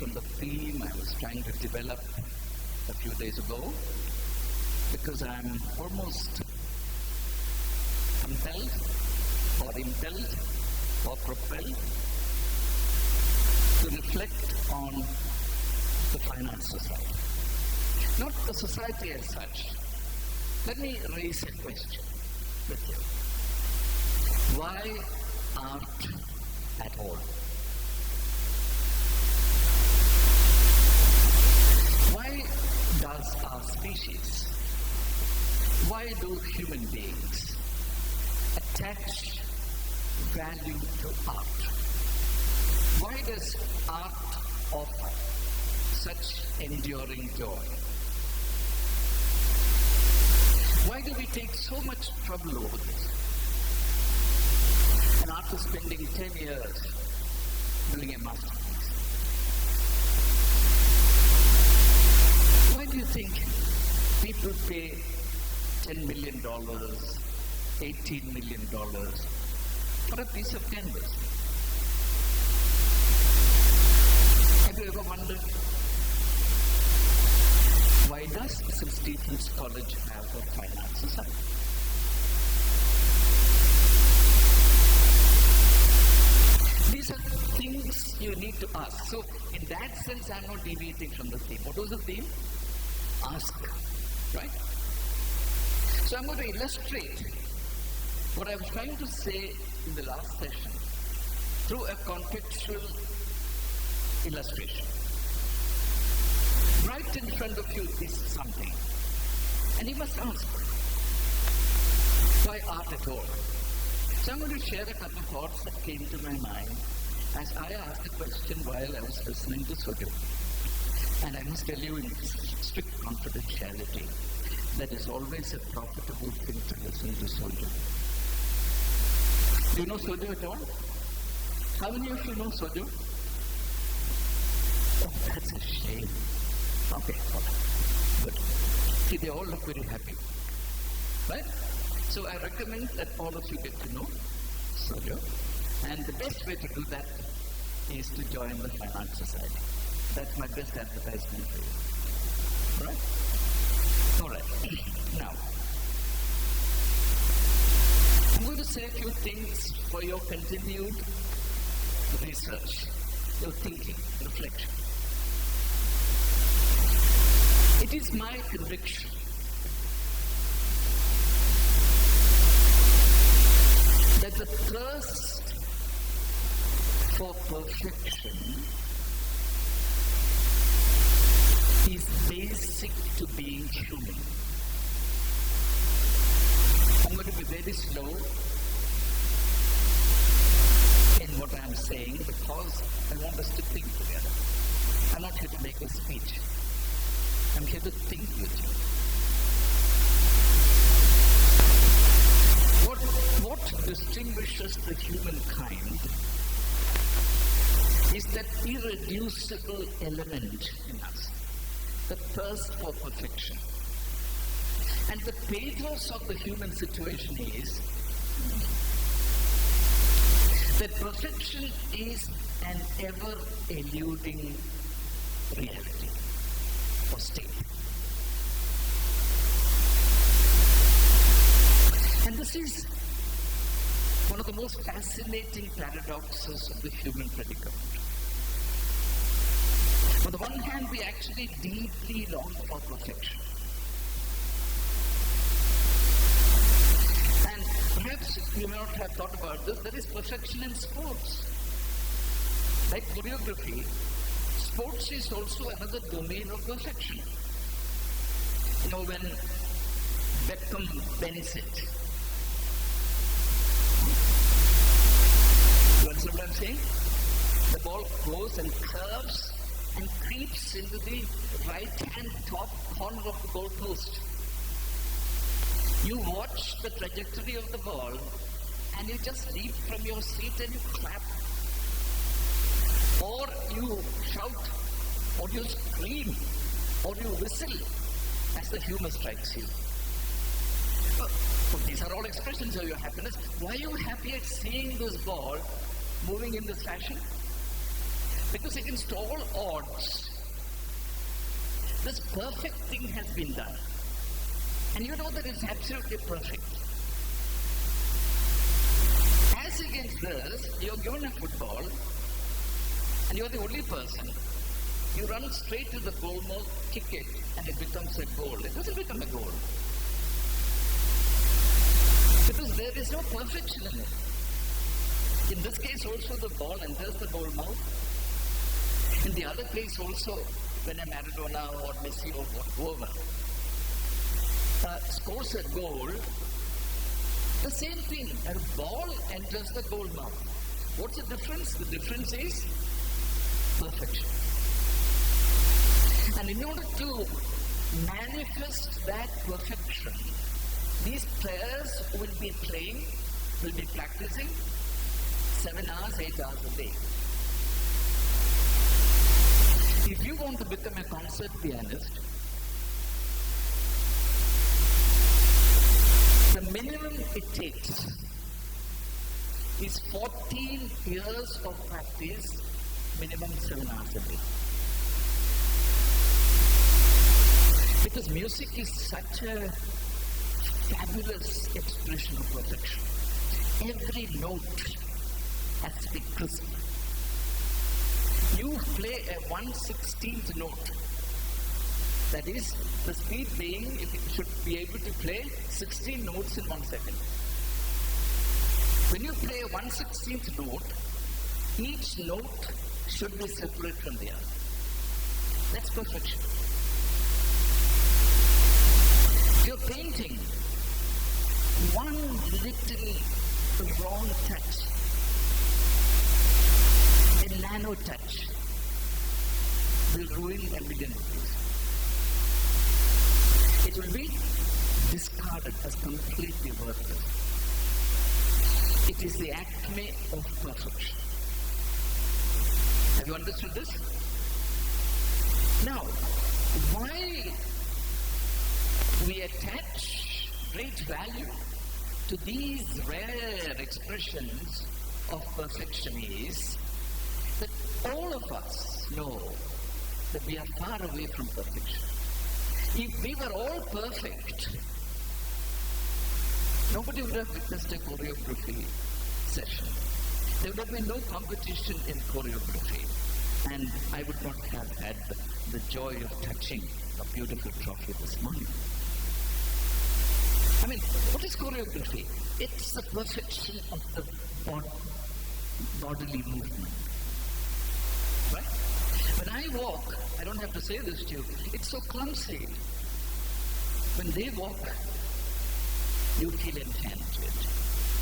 from the theme I was trying to develop a few days ago, because I'm almost compelled or impelled or propelled to reflect on the finance society. Not the society as such. Let me raise a question with you. Why art at all? Why does our species, why do human beings attach value to art? Why does art offer such enduring joy? Why do we take so much trouble over this? An artist spending 10 years doing a masterpiece. Why do you think people pay $10 million, $18 million for a piece of canvas? Have you ever wondered, why does St. Stephen's College have a finance society? These are things you need to ask. So, in that sense, I'm not deviating from the theme. What was the theme? Ask, right? So, I'm going to illustrate what I was trying to say in the last session through a contextual illustration. Right in front of you is something, and you must ask, why art at all? So I'm going to share a couple of thoughts that came to my mind as I asked the question while I was listening to Sudhu. And I must tell you in strict confidentiality, that is always a profitable thing to listen to Sudhu. Do you know Sudhu at all? How many of you know Sudhu? Oh, that's a shame. Okay, good. See, they all look very happy, right? So I recommend that all of you get to know Sudhu, and the best way to do that is to join the Finance Society. That's my best advertisement for you. All right. Now, I'm going to say a few things for your continued research, your thinking, reflection. It is my conviction that the thirst for perfection is basic to being human. I'm going to be very slow in what I'm saying because I want us to think together. I'm not here to make a speech. I'm here to think with you. What distinguishes the humankind is that irreducible element in us, the thirst for perfection. And the pathos of the human situation is that perfection is an ever-eluding reality or state. And this is one of the most fascinating paradoxes of the human predicament. On the one hand, we actually deeply long for perfection. And perhaps you may not have thought about this, there is perfection in sports. Like choreography, sports is also another domain of perfection. You know, when Beckham bends it, you understand what I'm saying? The ball goes and curves and creeps into the right-hand top corner of the goalpost. You watch the trajectory of the ball and you just leap from your seat and you clap. Or you shout, or you scream, or you whistle as the humor strikes you. So these are all expressions of your happiness. Why are you happy at seeing this ball moving in this fashion? Because against all odds, this perfect thing has been done. And you know that it's absolutely perfect. As against this, you're given a football, and you're the only person. You run straight to the goal mouth, kick it, and it becomes a goal. It doesn't become a goal. Because there is no perfection in it. In this case also the ball enters the goal mouth. In the other case also, when a Maradona or Messi or whoever scores a goal, the same thing, a ball enters the goal mouth. What's the difference? The difference is perfection. And in order to manifest that perfection, these players will be playing, will be practicing 7 hours, 8 hours a day. If you want to become a concert pianist, the minimum it takes is 14 years of practice, minimum 7 hours a day. Because music is such a fabulous expression of perfection. Every note has to be crisp. You play a 1/16th note. That is, the speed being, you should be able to play 16 notes in 1 second. When you play a 1/16th note, each note should be separate from the other. That's perfection. You're painting, one little wrong touch, a nano touch, will ruin $1 million. It will be discarded as completely worthless. It is the acme of perfection. Have you understood this? Now, why we attach great value to these rare expressions of perfection is that all of us know that we are far away from perfection. If we were all perfect, nobody would have witnessed a choreography session. There would have been no competition in choreography, and I would not have had the joy of touching a beautiful trophy this morning. I mean, what is choreography? It's the perfection of the bodily movement. Right? When I walk, I don't have to say this to you, it's so clumsy. When they walk, you feel enchanted.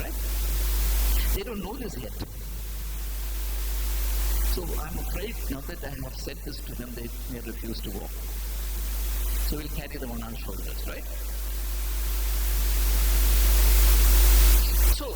Right? They don't know this yet. So I'm afraid now that I have said this to them, they may refuse to walk. So we'll carry them on our shoulders, right? So,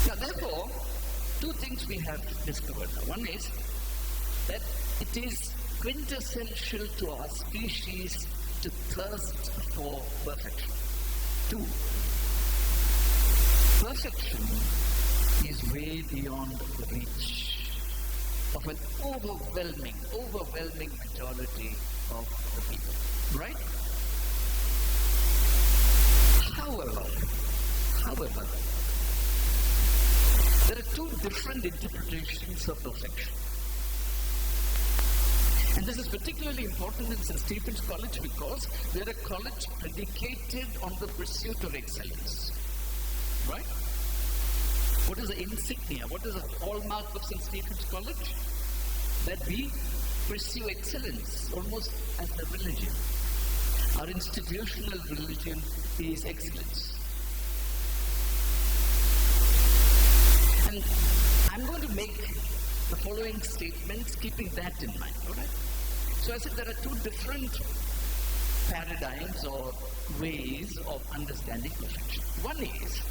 now therefore, two things we have discovered now. One is that it is quintessential to our species to thirst for perfection. Two, perfection is way beyond the reach of an overwhelming majority of the people. Right? However, there are two different interpretations of perfection. And this is particularly important in St. Stephen's College because we are a college predicated on the pursuit of excellence. Right? What is the insignia? What is the hallmark of St. Stephen's College? That we pursue excellence almost as a religion. Our institutional religion is excellence. And I'm going to make the following statements keeping that in mind, all right? So I said there are two different paradigms or ways of understanding perfection. One is,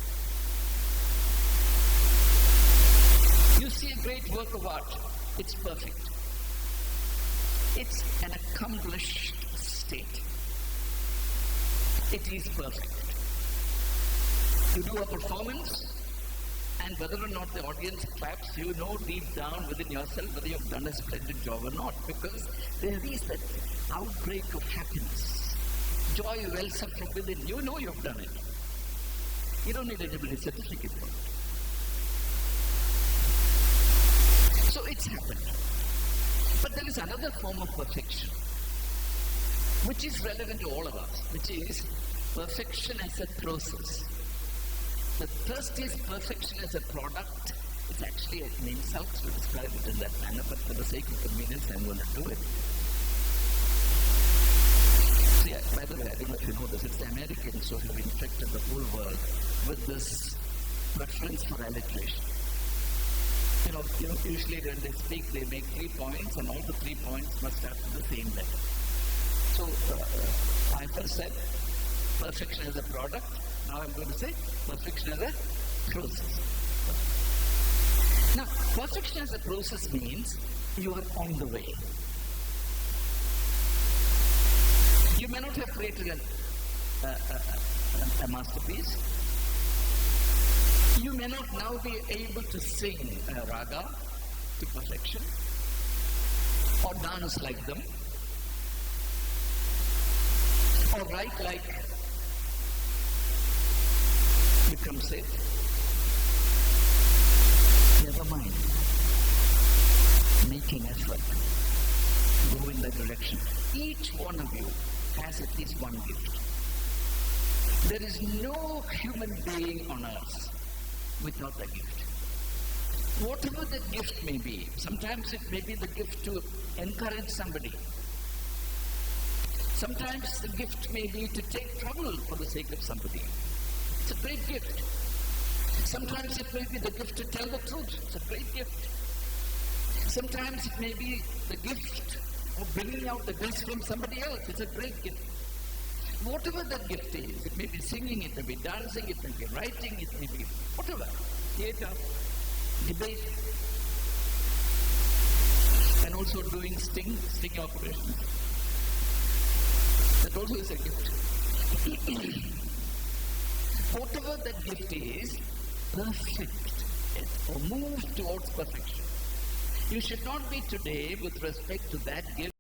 you see a great work of art, it's perfect. It's an accomplished state. It is perfect. You do a performance, And whether or not the audience claps, you know deep down within yourself whether you've done a splendid job or not, because there is that outbreak of happiness. Joy wells up from within. You know you've done it. You don't need anybody's certificate for it. So it's happened. But there is another form of perfection, which is relevant to all of us, which is perfection as a process. The first is perfection as a product. It's actually a name south to describe it in that manner, but for the sake of convenience, I'm going to do it. See, by the way, I don't know if you know this, it's the Americans who have infected the whole world with this preference for alliteration. Usually when they speak, they make 3 points, and all the 3 points must start with the same letter. So, I first said perfection as a product. Now I'm going to say perfection as a process. Now, perfection as a process means you are on the way. You may not have created a masterpiece. You may not now be able to sing a raga to perfection or dance like them or write like Vikram said. Never mind. Make an effort. Go in that direction. Each one of you has at least one gift. There is no human being on earth without a gift. Whatever the gift may be, sometimes it may be the gift to encourage somebody. Sometimes the gift may be to take trouble for the sake of somebody. It's a great gift. Sometimes it may be the gift to tell the truth. It's a great gift. Sometimes it may be the gift of bringing out the best from somebody else. It's a great gift. Whatever that gift is, it may be singing, it may be dancing, it may be writing, it may be whatever, theatre, debate, and also doing sting operations. That also is a gift. Whatever that gift is, perfect it or move towards perfection. You should not be today, with respect to that gift,